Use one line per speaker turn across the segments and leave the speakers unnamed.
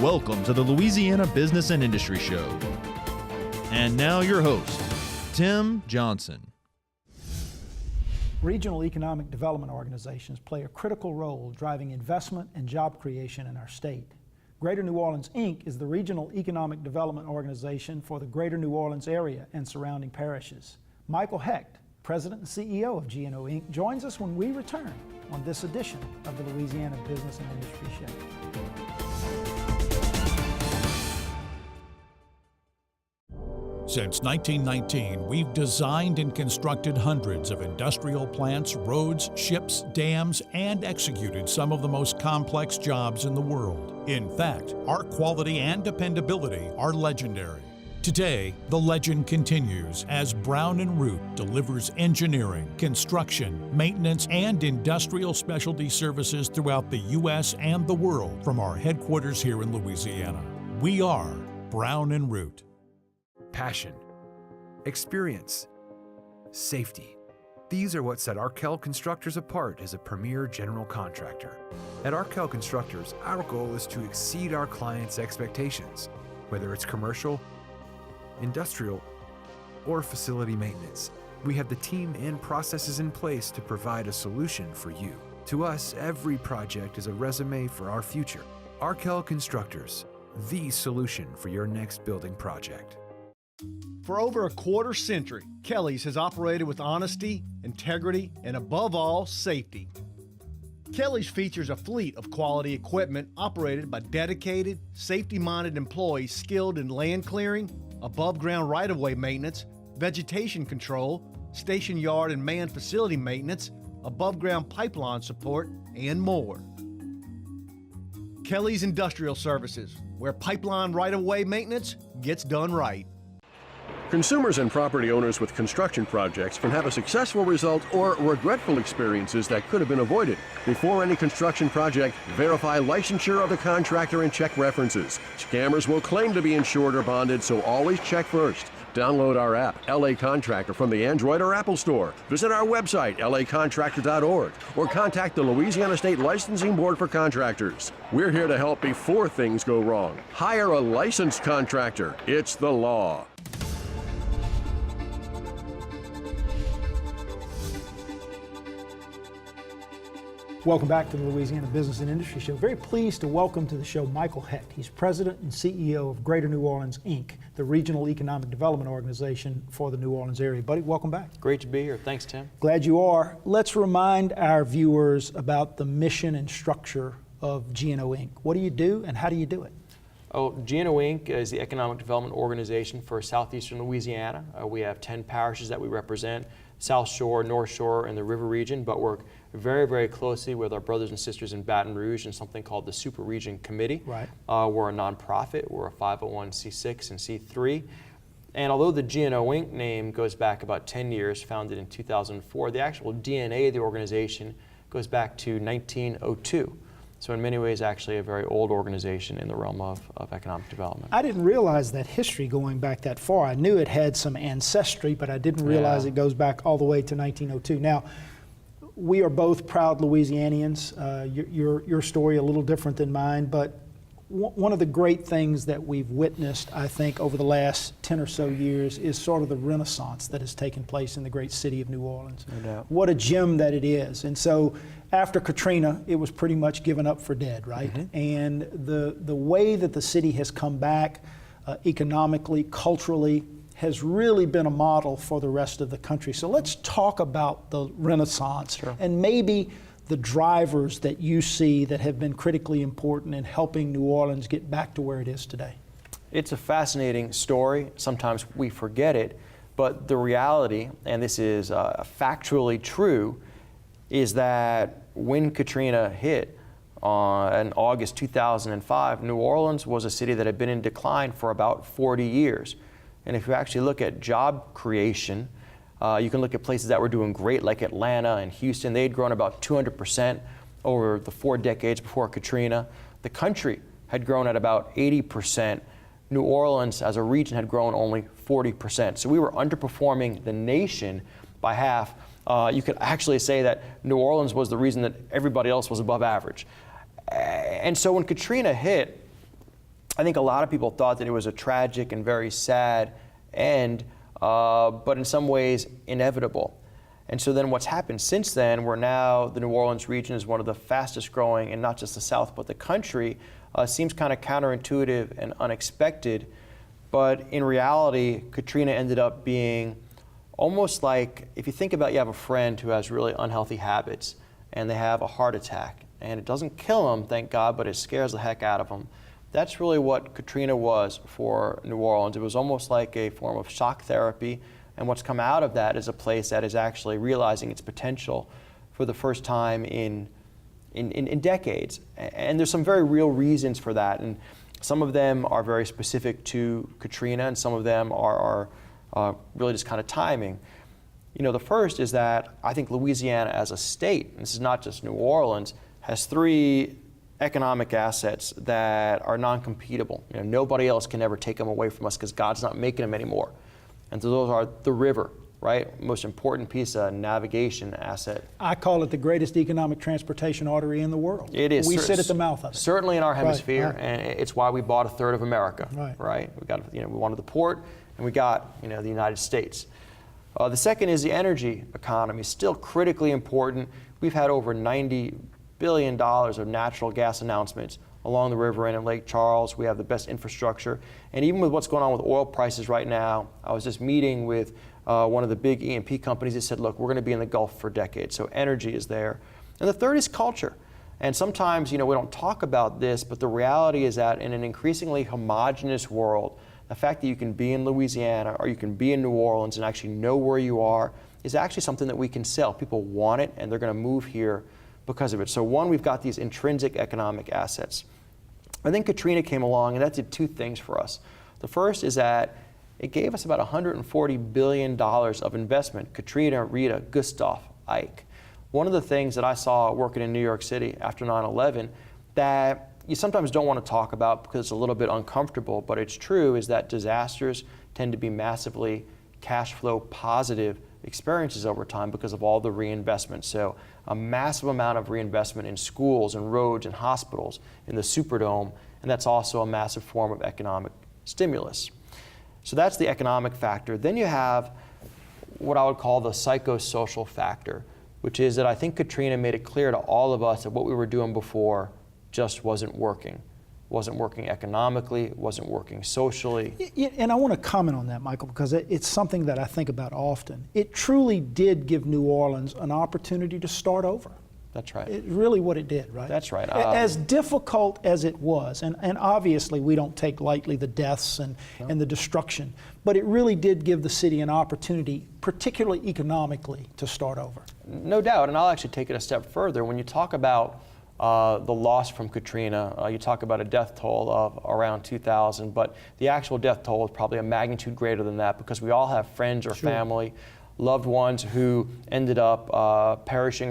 Welcome to the Louisiana Business and Industry Show. And now your host, Tim Johnson.
Regional economic development organizations play a critical role driving investment and job creation in our state. Greater New Orleans, Inc. is the regional economic development organization for the Greater New Orleans area and surrounding parishes. Michael Hecht, President and CEO of GNO, Inc., joins us when we return on this edition of the Louisiana Business and Industry Show.
Since 1919, we've designed and constructed hundreds of industrial plants, roads, ships, dams, and executed some of the most complex jobs in the world. In fact, our quality and dependability are legendary. Today, the legend continues as Brown & Root delivers engineering, construction, maintenance, and industrial specialty services throughout the U.S. and the world from our headquarters here in Louisiana. We are Brown & Root.
Passion, experience, safety. These are what set Arkell Constructors apart as a premier general contractor. At Arkell Constructors, our goal is to exceed our clients' expectations, whether it's commercial, industrial, or facility maintenance. We have the team and processes in place to provide a solution for you. To us, every project is a resume for our future. Arkell Constructors, the solution for your next building project.
For over a quarter century, Kelly's has operated with honesty, integrity, and above all, safety. Kelly's features a fleet of quality equipment operated by dedicated, safety-minded employees skilled in land clearing, above-ground right-of-way maintenance, vegetation control, station yard and manned facility maintenance, above-ground pipeline support, and more. Kelly's Industrial Services, where pipeline right-of-way maintenance gets done right.
Consumers and property owners with construction projects can have a successful result or regretful experiences that could have been avoided. Before any construction project, verify licensure of the contractor and check references. Scammers will claim to be insured or bonded, so always check first. Download our app, LA Contractor, from the Android or Apple Store. Visit our website, lacontractor.org, or contact the Louisiana State Licensing Board for Contractors. We're here to help before things go wrong. Hire a licensed contractor. It's the law.
Welcome back to the Louisiana Business and Industry Show. Very pleased to welcome to the show Michael Hecht. He's President and CEO of Greater New Orleans, Inc., the regional economic development organization for the New Orleans area. Buddy, welcome back.
Great to be here. Thanks, Tim.
Glad you are. Let's remind our viewers about the mission and structure of GNO, Inc. What do you do and how do you do it?
GNO, Inc. is the economic development organization for southeastern Louisiana. We have 10 parishes that we represent, South Shore, North Shore, and the River region, but work very, very closely with our brothers and sisters in Baton Rouge and something called the Super Region Committee.
Right.
We're a nonprofit. We're a 501c6 and C3. And although the GNO Inc. name goes back about 10 years, founded in 2004, the actual DNA of the organization goes back to 1902. So in many ways, actually a very old organization in the realm of economic development.
I didn't realize that history going back that far. I knew it had some ancestry, but I didn't realize it goes back all the way to 1902. Now, we are both proud Louisianians. Your story a little different than mine, but one of the great things that we've witnessed, I think, over the last 10 or so years is sort of the renaissance that has taken place in the great city of New Orleans.
No doubt.
What a gem that it is. And so after Katrina, it was pretty much given up for dead, right? Mm-hmm. And the way that the city has come back economically, culturally, has really been a model for the rest of the country. So let's talk about the renaissance. Sure. And maybe the drivers that you see that have been critically important in helping New Orleans get back to where it is today.
It's a fascinating story. Sometimes we forget it, but the reality, and this is factually true, is that when Katrina hit in August 2005, New Orleans was a city that had been in decline for about 40 years. And if you actually look at job creation, you can look at places that were doing great, like Atlanta and Houston. They had grown about 200% over the 4 decades before Katrina. The country had grown at about 80%. New Orleans, as a region, had grown only 40%. So we were underperforming the nation by half. You could actually say that New Orleans was the reason that everybody else was above average. And so when Katrina hit, I think a lot of people thought that it was a tragic and very sad end, but in some ways inevitable. And so then what's happened since then, where now the New Orleans region is one of the fastest growing, in not just the South, but the country, seems kind of counterintuitive and unexpected. But in reality, Katrina ended up being almost like, if you think about, you have a friend who has really unhealthy habits and they have a heart attack, and it doesn't kill them, thank God, but it scares the heck out of them. That's really what Katrina was for New Orleans. It was almost like a form of shock therapy. And what's come out of that is a place that is actually realizing its potential for the first time in decades. And there's some very real reasons for that. And some of them are very specific to Katrina, and some of them are really just kind of timing. You know, the first is that I think Louisiana as a state, and this is not just New Orleans, has three economic assets that are non-competable. You know, nobody else can ever take them away from us because God's not making them anymore. And so those are the river, right? Most important piece of navigation asset.
I call it the greatest economic transportation artery in the world.
It is.
We sit at the mouth of it.
Certainly in our hemisphere,
right.
And it's why we bought a third of America,
right?
We got, we wanted the port, and we got, the United States. The second is the energy economy, still critically important. We've had over $90 billion of natural gas announcements along the river and in Lake Charles. We have the best infrastructure. And even with what's going on with oil prices right now, I was just meeting with one of the big E&P companies that said, look, we're going to be in the Gulf for decades. So energy is there. And the third is culture. And sometimes, we don't talk about this, but the reality is that in an increasingly homogenous world, the fact that you can be in Louisiana or you can be in New Orleans and actually know where you are is actually something that we can sell. People want it, and they're going to move here because of it. So one, we've got these intrinsic economic assets. I think Katrina came along, and that did two things for us. The first is that it gave us about $140 billion of investment. Katrina, Rita, Gustav, Ike. One of the things that I saw working in New York City after 9/11 that you sometimes don't want to talk about because it's a little bit uncomfortable, but it's true, is that disasters tend to be massively cash flow positive experiences over time because of all the reinvestment. So a massive amount of reinvestment in schools and roads and hospitals in the Superdome, and that's also a massive form of economic stimulus. So that's the economic factor. Then you have what I would call the psychosocial factor, which is that I think Katrina made it clear to all of us that what we were doing before just wasn't working. Wasn't working economically, wasn't working socially.
And I want to comment on that, Michael, because it's something that I think about often. It truly did give New Orleans an opportunity to start over.
That's right.
It's really what it did, right?
That's right.
As difficult as it was, and obviously we don't take lightly the deaths and the destruction, but it really did give the city an opportunity, particularly economically, to start over.
No doubt, and I'll actually take it a step further. When you talk about the loss from Katrina, you talk about a death toll of around 2,000, but the actual death toll is probably a magnitude greater than that because we all have friends or family, loved ones who ended up perishing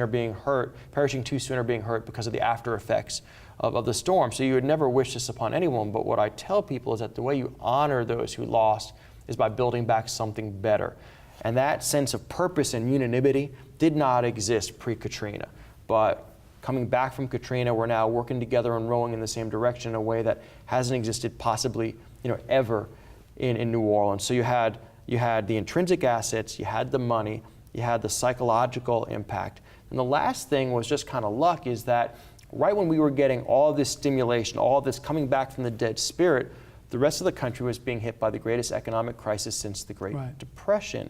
too soon or being hurt because of the after effects of the storm. So you would never wish this upon anyone, but what I tell people is that the way you honor those who lost is by building back something better. And that sense of purpose and unanimity did not exist pre-Katrina. But coming back from Katrina, we're now working together and rowing in the same direction in a way that hasn't existed possibly, ever in New Orleans. So you had the intrinsic assets, you had the money, you had the psychological impact. And the last thing was just kind of luck, is that right when we were getting all this stimulation, all this coming back from the dead spirit, the rest of the country was being hit by the greatest economic crisis since the Great Depression.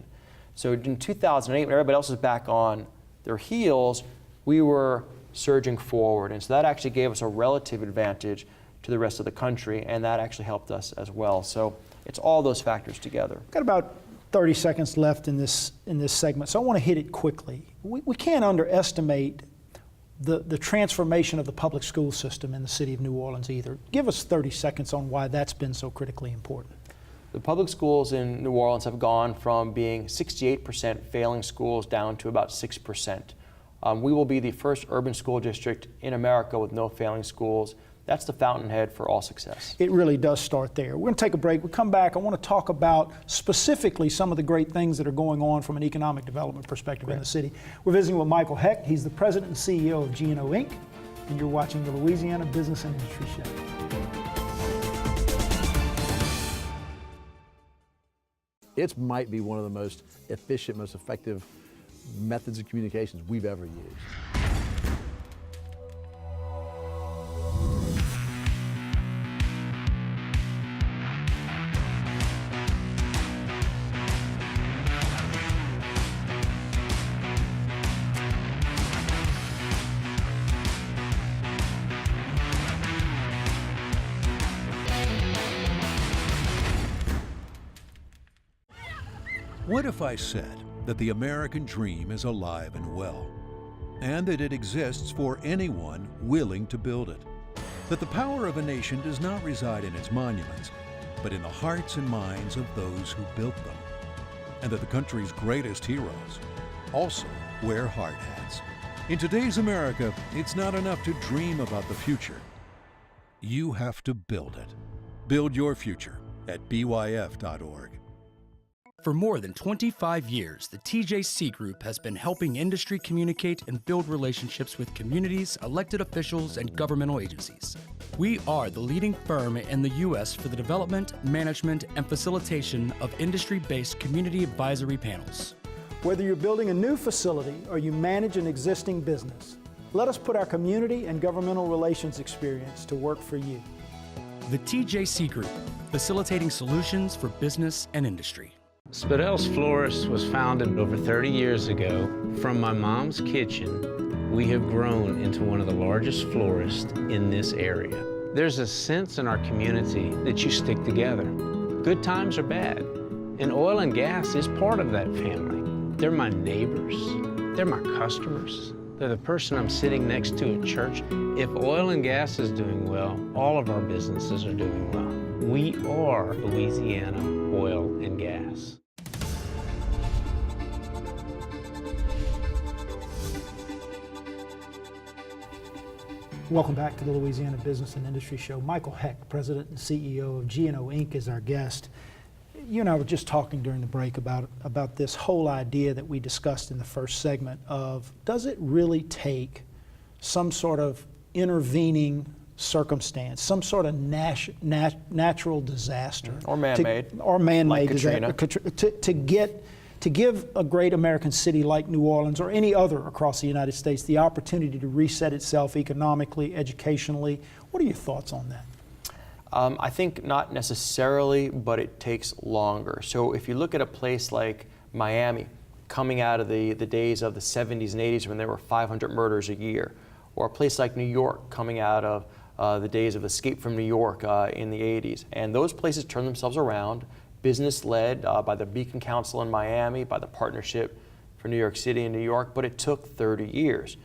So in 2008, when everybody else was back on their heels, we were surging forward. And so that actually gave us a relative advantage to the rest of the country, and that actually helped us as well. So it's all those factors together.
We've got about 30 seconds left in this segment, so I want to hit it quickly. We can't underestimate the transformation of the public school system in the city of New Orleans either. Give us 30 seconds on why that's been so critically important.
The public schools in New Orleans have gone from being 68% failing schools down to about 6%. We will be the first urban school district in America with no failing schools. That's the fountainhead for all success.
It really does start there. We're going to take a break. We'll come back. I want to talk about specifically some of the great things that are going on from an economic development perspective in the city. We're visiting with Michael Hecht. He's the president and CEO of G&O Inc., and you're watching the Louisiana Business and Industry Show.
It might be one of the most efficient, most effective methods of communications we've ever used.
What if I said that the American dream is alive and well, and that it exists for anyone willing to build it? That the power of a nation does not reside in its monuments, but in the hearts and minds of those who built them, and that the country's greatest heroes also wear hard hats. In today's America, it's not enough to dream about the future. You have to build it. Build your future at byf.org.
For more than 25 years, the TJC Group has been helping industry communicate and build relationships with communities, elected officials, and governmental agencies. We are the leading firm in the U.S. for the development, management, and facilitation of industry-based community advisory panels.
Whether you're building a new facility or you manage an existing business, let us put our community and governmental relations experience to work for you.
The TJC Group, facilitating solutions for business and industry.
Spadel's Florist was founded over 30 years ago. From my mom's kitchen, we have grown into one of the largest florists in this area. There's a sense in our community that you stick together. Good times or bad, and oil and gas is part of that family. They're my neighbors, they're my customers, they're the person I'm sitting next to at church. If oil and gas is doing well, all of our businesses are doing well. We are Louisiana Oil and Gas.
Welcome back to the Louisiana Business and Industry Show. Michael Hecht, President and CEO of G&O Inc. is our guest. You and I were just talking during the break about this whole idea that we discussed in the first segment of, does it really take some sort of intervening circumstance, some sort of natural disaster,
or man-made,
like
Katrina,
to give a great American city like New Orleans or any other across the United States the opportunity to reset itself economically, educationally? What are your thoughts on that?
I think not necessarily, but it takes longer. So if you look at a place like Miami, coming out of the days of the 70s and 80s when there were 500 murders a year, or a place like New York coming out of the days of Escape from New York in the 80s. And those places turned themselves around, business-led by the Beacon Council in Miami, by the Partnership for New York City and New York, but it took 30 years.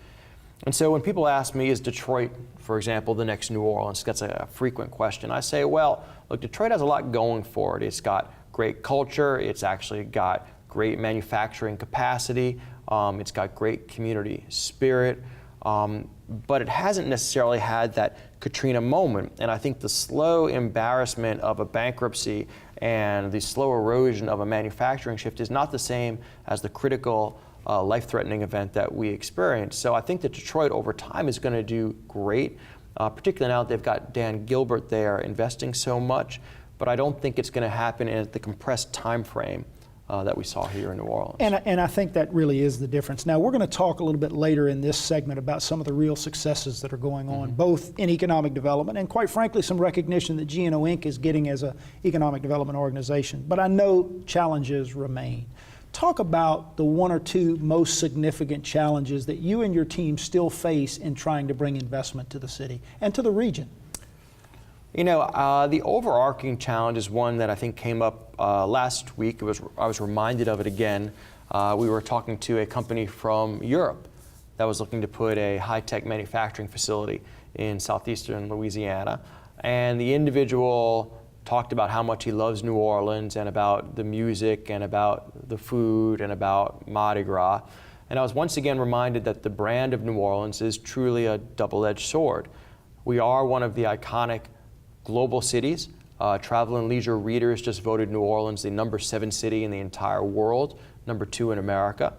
And so when people ask me, is Detroit, for example, the next New Orleans? That's a frequent question. I say, well, look, Detroit has a lot going for it. It's got great culture. It's actually got great manufacturing capacity. It's got great community spirit. But it hasn't necessarily had that Katrina moment. And I think the slow embarrassment of a bankruptcy and the slow erosion of a manufacturing shift is not the same as the critical life-threatening event that we experienced. So I think that Detroit over time is going to do great, particularly now that they've got Dan Gilbert there investing so much. But I don't think it's going to happen in the compressed time frame that we saw here in New Orleans.
And I think that really is the difference. Now, we're going to talk a little bit later in this segment about some of the real successes that are going on, both in economic development and, quite frankly, some recognition that G&O Inc. is getting as an economic development organization. But I know challenges remain. Talk about the one or two most significant challenges that you and your team still face in trying to bring investment to the city and to the region.
You know, the overarching challenge is one that I think came up last week. I was reminded of it again. We were talking to a company from Europe that was looking to put a high-tech manufacturing facility in southeastern Louisiana. And the individual talked about how much he loves New Orleans and about the music and about the food and about Mardi Gras. And I was once again reminded that the brand of New Orleans is truly a double-edged sword. We are one of the iconic global cities. Travel and Leisure readers just voted New Orleans the #7 city in the entire world, #2 in America.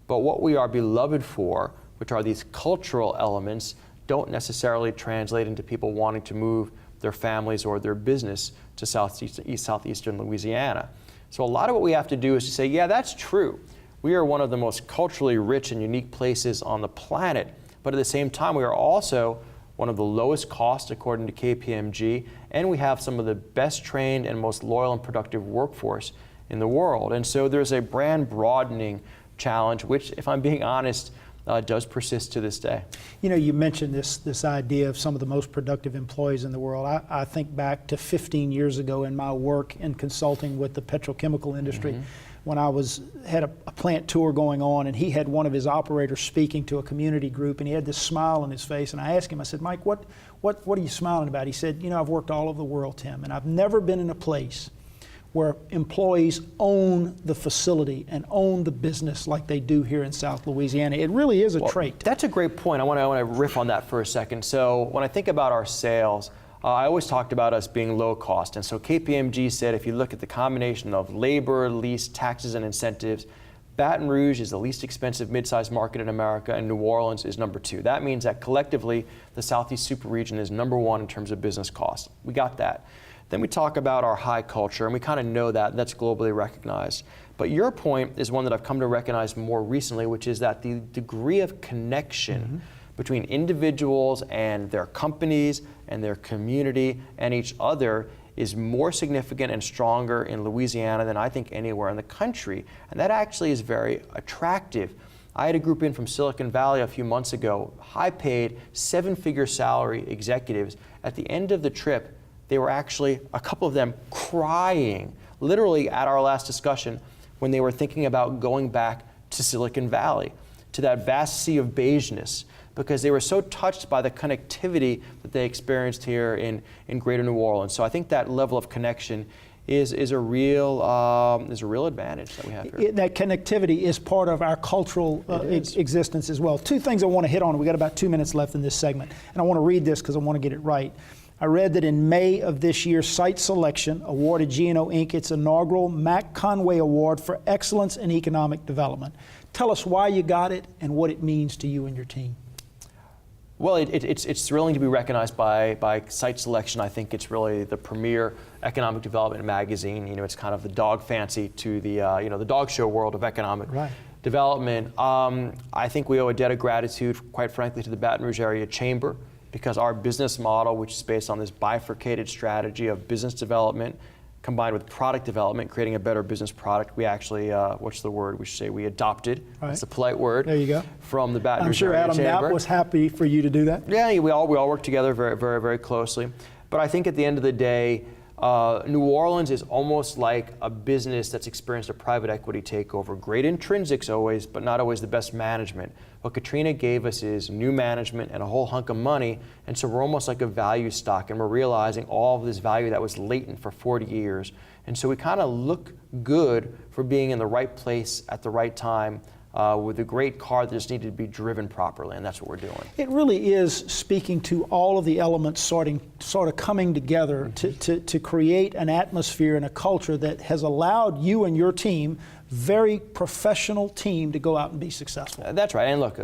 But what we are beloved for, which are these cultural elements, don't necessarily translate into people wanting to move their families or their business to southeastern Louisiana. So a lot of what we have to do is to say, yeah, that's true. We are one of the most culturally rich and unique places on the planet, but at the same time, we are also one of the lowest cost according to KPMG, and we have some of the best trained and most loyal and productive workforce in the world. And so there's a brand broadening challenge, which, if I'm being honest, does persist to this day.
You know, you mentioned this idea of some of the most productive employees in the world. I think back to 15 years ago in my work in consulting with the petrochemical industry, when I had a plant tour going on, and he had one of his operators speaking to a community group, and he had this smile on his face, and I asked him, I said, Mike, what are you smiling about? He said, you know, I've worked all over the world, Tim, and I've never been in a place where employees own the facility and own the business like they do here in South Louisiana. It really is a trait.
That's a great point. I want to riff on that for a second. So when I think about our sales, I always talked about us being low cost. And so KPMG said if you look at the combination of labor, lease, taxes, and incentives, Baton Rouge is the least expensive mid-sized market in America, and New Orleans is number 2. That means that collectively, the Southeast Super Region is number 1 in terms of business costs. We got that. Then we talk about our high culture, and we kind of know that. That's globally recognized. But your point is one that I've come to recognize more recently, which is that the degree of connection between individuals and their companies and their community and each other is more significant and stronger in Louisiana than I think anywhere in the country. And that actually is very attractive. I had a group in from Silicon Valley a few months ago, high-paid, 7-figure salary executives. At the end of the trip, they were actually, a couple of them, crying, literally at our last discussion, when they were thinking about going back to Silicon Valley, to that vast sea of beigeness, because they were so touched by the connectivity that they experienced here in Greater New Orleans. So I think that level of connection is a real advantage that we have here.
That connectivity is part of our cultural existence as well. 2 things I want to hit on. We got about 2 minutes left in this segment, and I want to read this because I want to get it right. I read that in May of this year, Site Selection awarded G&O Inc. its inaugural Mac Conway Award for Excellence in Economic Development. Tell us why you got it and what it means to you and your team.
Well, it's thrilling to be recognized by Site Selection. I think it's really the premier economic development magazine. You know, it's kind of the dog fancy to the the dog show world of economic development. I think we owe a debt of gratitude, quite frankly, to the Baton Rouge Area Chamber, because our business model, which is based on this bifurcated strategy of business development combined with product development, creating a better business product, we actually, what's the word? We should say we adopted. That's a polite word.
There you go.
From the Baton Rouge
I'm sure
Area
Adam
Chamber.
Knapp was happy for you to do that.
Yeah, we all work together very, very, very closely. But I think at the end of the day, New Orleans is almost like a business that's experienced a private equity takeover. Great intrinsics always, but not always the best management. What Katrina gave us is new management and a whole hunk of money, and so we're almost like a value stock, and we're realizing all of this value that was latent for 40 years. And so we kind of look good for being in the right place at the right time, with a great car that just needed to be driven properly, and that's what we're doing.
It really is speaking to all of the elements sort of coming together to create an atmosphere and a culture that has allowed you and your team, very professional team, to go out and be successful.
That's right, and look,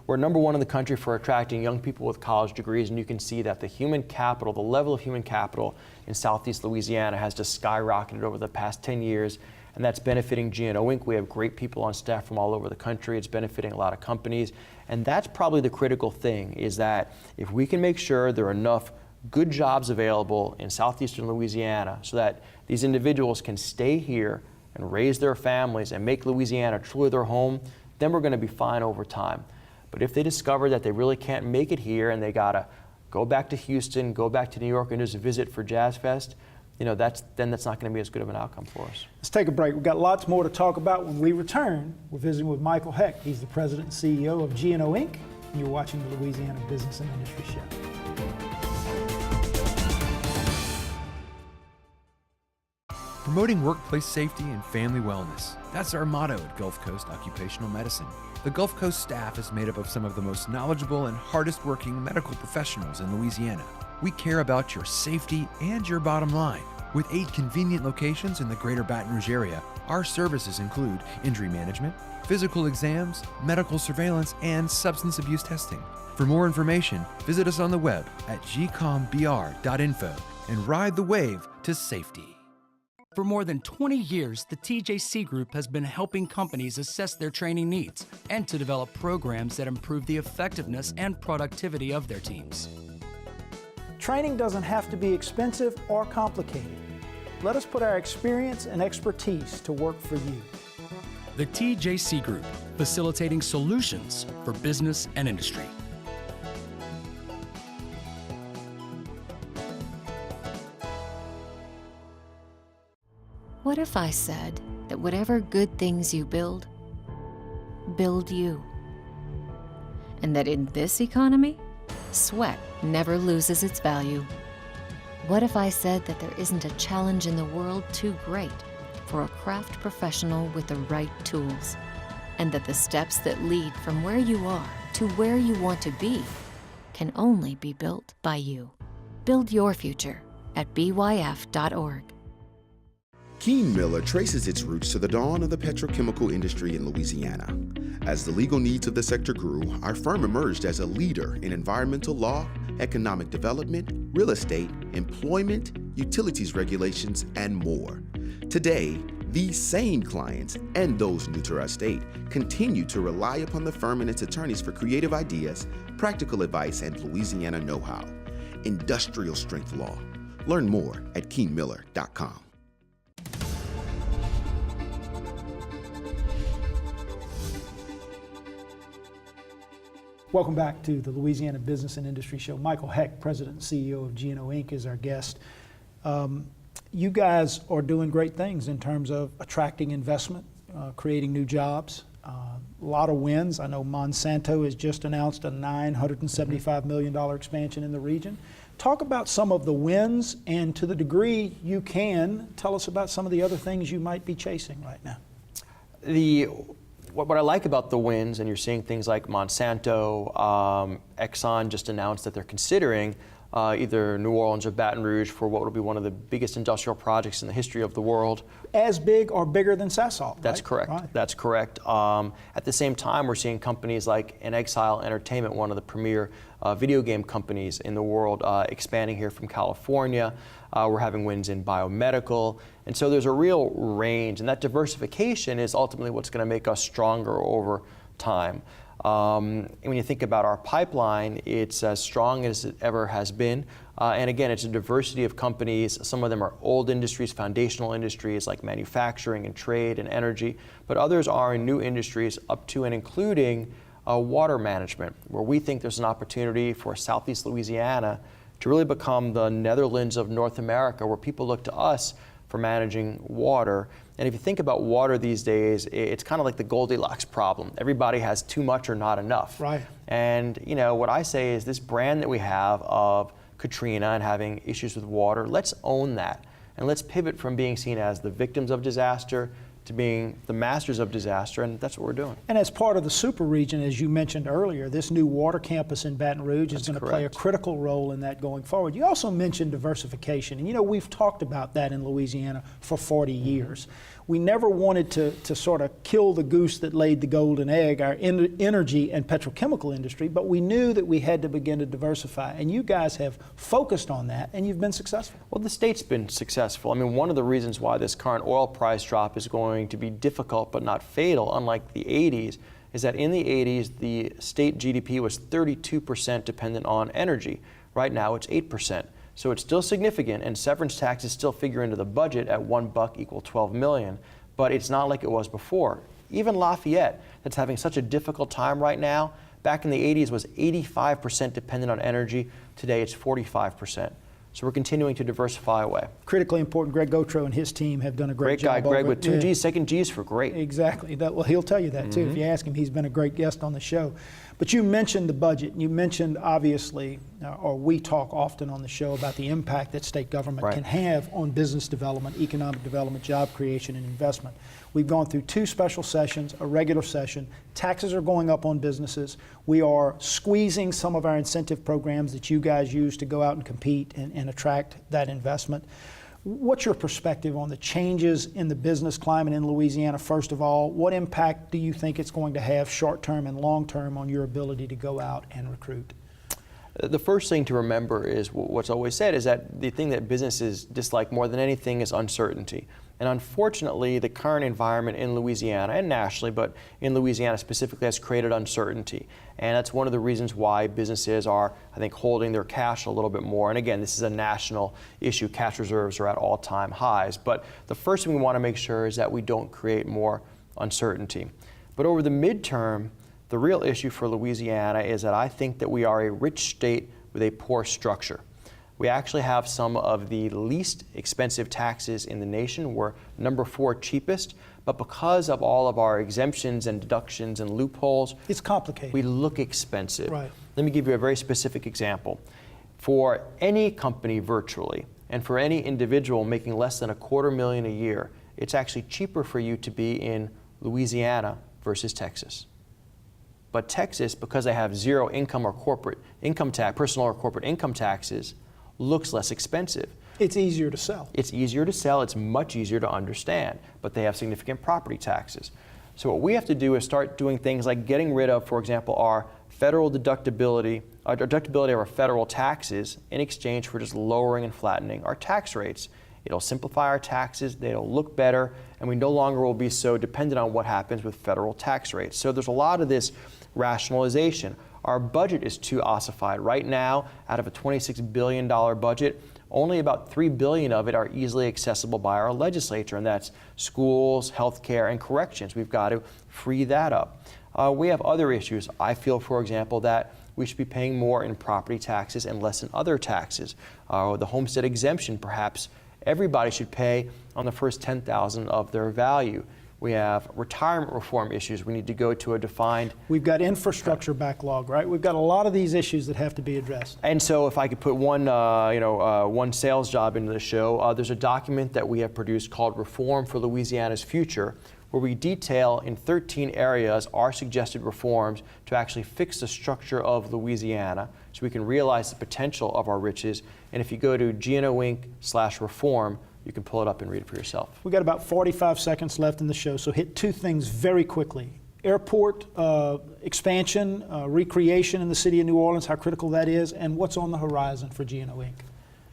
we're number 1 in the country for attracting young people with college degrees, and you can see that the human capital, the level of human capital in Southeast Louisiana has just skyrocketed over the past 10 years. And that's benefiting G&O Inc. We have great people on staff from all over the country. It's benefiting a lot of companies. And that's probably the critical thing, is that if we can make sure there are enough good jobs available in southeastern Louisiana so that these individuals can stay here and raise their families and make Louisiana truly their home, then we're going to be fine over time. But if they discover that they really can't make it here and they got to go back to Houston, go back to New York and just visit for Jazz Fest, that's not going to be as good of an outcome for us.
Let's take a break. We've got lots more to talk about when we return. We're visiting with Michael Hecht. He's the president and CEO of G&O Inc. And you're watching the Louisiana Business and Industry Show.
Promoting workplace safety and family wellness. That's our motto at Gulf Coast Occupational Medicine. The Gulf Coast staff is made up of some of the most knowledgeable and hardest working medical professionals in Louisiana. We care about your safety and your bottom line. With 8 convenient locations in the greater Baton Rouge area, our services include injury management, physical exams, medical surveillance, and substance abuse testing. For more information, visit us on the web at gcombr.info and ride the wave to safety.
For more than 20 years, the TJC Group has been helping companies assess their training needs and to develop programs that improve the effectiveness and productivity of their teams.
Training doesn't have to be expensive or complicated. Let us put our experience and expertise to work for you.
The TJC Group, facilitating solutions for business and industry.
What if I said that whatever good things you build you? And that in this economy, sweat never loses its value? What if I said that there isn't a challenge in the world too great for a craft professional with the right tools, and that the steps that lead from where you are to where you want to be can only be built by you? Build your future at byf.org.
Keene Miller traces its roots to the dawn of the petrochemical industry in Louisiana. As the legal needs of the sector grew, our firm emerged as a leader in environmental law, economic development, real estate, employment, utilities regulations, and more. Today, these same clients and those new to our state continue to rely upon the firm and its attorneys for creative ideas, practical advice, and Louisiana know-how. Industrial strength law. Learn more at KeeneMiller.com.
Welcome back to the Louisiana Business and Industry Show. Michael Hecht, President and CEO of G&O Inc. is our guest. You guys are doing great things in terms of attracting investment, creating new jobs, a lot of wins. I know Monsanto has just announced a $975 million expansion in the region. Talk about some of the wins, and to the degree you can, tell us about some of the other things you might be chasing right now.
What I like about the wins, and you're seeing things like Monsanto, Exxon just announced that they're considering either New Orleans or Baton Rouge for what will be one of the biggest industrial projects in the history of the world.
As big or bigger than Sasol,
That's
right?
correct.
Right.
That's correct. At the same time, we're seeing companies like In Exile Entertainment, one of the premier video game companies in the world, expanding here from California. We're having wins in biomedical. And so there's a real range, and that diversification is ultimately what's going to make us stronger over time. And when you think about our pipeline, it's as strong as it ever has been. And again, it's a diversity of companies. Some of them are old industries, foundational industries like manufacturing and trade and energy, but others are in new industries up to and including water management, where we think there's an opportunity for Southeast Louisiana to really become the Netherlands of North America, where people look to us for managing water. And if you think about water these days, it's kind of like the Goldilocks problem. Everybody has too much or not enough.
Right.
And you know what I say is this brand that we have of Katrina and having issues with water, let's own that. And let's pivot from being seen as the victims of disaster to being the masters of disaster, and that's what we're doing.
And as part of the super region, as you mentioned earlier, this new water campus in Baton Rouge is going to play a critical role in that going forward. You also mentioned diversification, and you know, we've talked about that in Louisiana for 40 years. We never wanted to sort of kill the goose that laid the golden egg, our energy and petrochemical industry, but we knew that we had to begin to diversify, and you guys have focused on that, and you've been successful.
Well, the state's been successful. I mean, one of the reasons why this current oil price drop is going to be difficult but not fatal, unlike the 80s, is that in the 80s, the state GDP was 32% dependent on energy. Right now, it's 8%. So it's still significant, and severance taxes still figure into the budget at $1 equal 12 million, but it's not like it was before. Even Lafayette, that's having such a difficult time right now, back in the 80s was 85% dependent on energy. Today it's 45%. So we're continuing to diversify away.
Critically important. Greg Gautreaux and his team have done a great job.
Great guy, Greg, with 2 G's, second G's for great.
Exactly. Well, he'll tell you that too. If you ask him, he's been a great guest on the show. But you mentioned the budget. You mentioned, obviously, or we talk often on the show about the impact that state government can have on business development, economic development, job creation, and investment. We've gone through 2 special sessions, a regular session. Taxes are going up on businesses. We are squeezing some of our incentive programs that you guys use to go out and compete and attract that investment. What's your perspective on the changes in the business climate in Louisiana? First of all, what impact do you think it's going to have short-term and long-term on your ability to go out and recruit?
The first thing to remember is what's always said is that the thing that businesses dislike more than anything is uncertainty. And unfortunately, the current environment in Louisiana and nationally, but in Louisiana specifically, has created uncertainty. And that's one of the reasons why businesses are, I think, holding their cash a little bit more. And again, this is a national issue. Cash reserves are at all-time highs. But the first thing we want to make sure is that we don't create more uncertainty. But over the midterm, the real issue for Louisiana is that I think that we are a rich state with a poor structure. We actually have some of the least expensive taxes in the nation. We're number 4 cheapest, but because of all of our exemptions and deductions and loopholes,
it's complicated.
We look expensive.
Right.
Let me give you a very specific example. For any company virtually, and for any individual making less than $250,000 a year, it's actually cheaper for you to be in Louisiana versus Texas. But Texas, because they have zero income or corporate income tax, personal or corporate income taxes, looks less expensive.
It's easier to sell.
It's easier to sell, it's much easier to understand, but they have significant property taxes. So what we have to do is start doing things like getting rid of, for example, our federal deductibility of our federal taxes in exchange for just lowering and flattening our tax rates. It'll simplify our taxes, they'll look better, and we no longer will be so dependent on what happens with federal tax rates. So there's a lot of this rationalization. Our budget is too ossified. Right now, out of a $26 billion budget, only about $3 billion of it are easily accessible by our legislature, and that's schools, healthcare, and corrections. We've got to free that up. We have other issues. I feel, for example, that we should be paying more in property taxes and less in other taxes. The homestead exemption, perhaps everybody should pay on the first $10,000 of their value. We have retirement reform issues. We need to go to a defined...
We've got infrastructure backlog, right? We've got a lot of these issues that have to be addressed.
And so if I could put one sales job into the show, there's a document that we have produced called Reform for Louisiana's Future, where we detail in 13 areas our suggested reforms to actually fix the structure of Louisiana so we can realize the potential of our riches. And if you go to GNOinc.com/reform, you can pull it up and read it for yourself.
We've got about 45 seconds left in the show, so hit 2 things very quickly. Airport expansion, recreation in the city of New Orleans, how critical that is, and what's on the horizon for GNO Inc.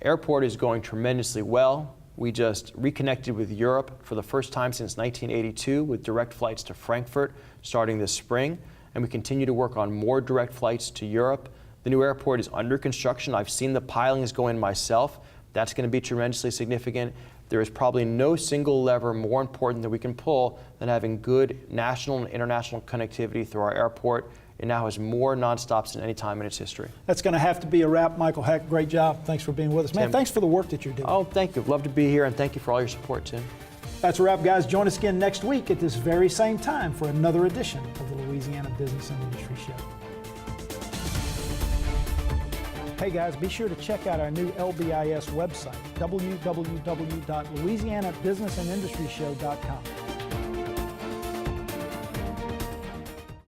Airport is going tremendously well. We just reconnected with Europe for the first time since 1982 with direct flights to Frankfurt starting this spring, and we continue to work on more direct flights to Europe. The new airport is under construction. I've seen the pilings go in myself. That's going to be tremendously significant. There is probably no single lever more important that we can pull than having good national and international connectivity through our airport. It now has more nonstops than any time in its history.
That's going to have to be a wrap. Michael Hecht, great job. Thanks for being with us. Man,
Tim,
thanks for the work that you're doing.
Oh, thank you. Love to be here, and thank you for all your support, Tim.
That's a wrap, guys. Join us again next week at this very same time for another edition of the Louisiana Business and Industry Show. Hey guys, be sure to check out our new LBIS website, www.louisianabusinessandindustryshow.com.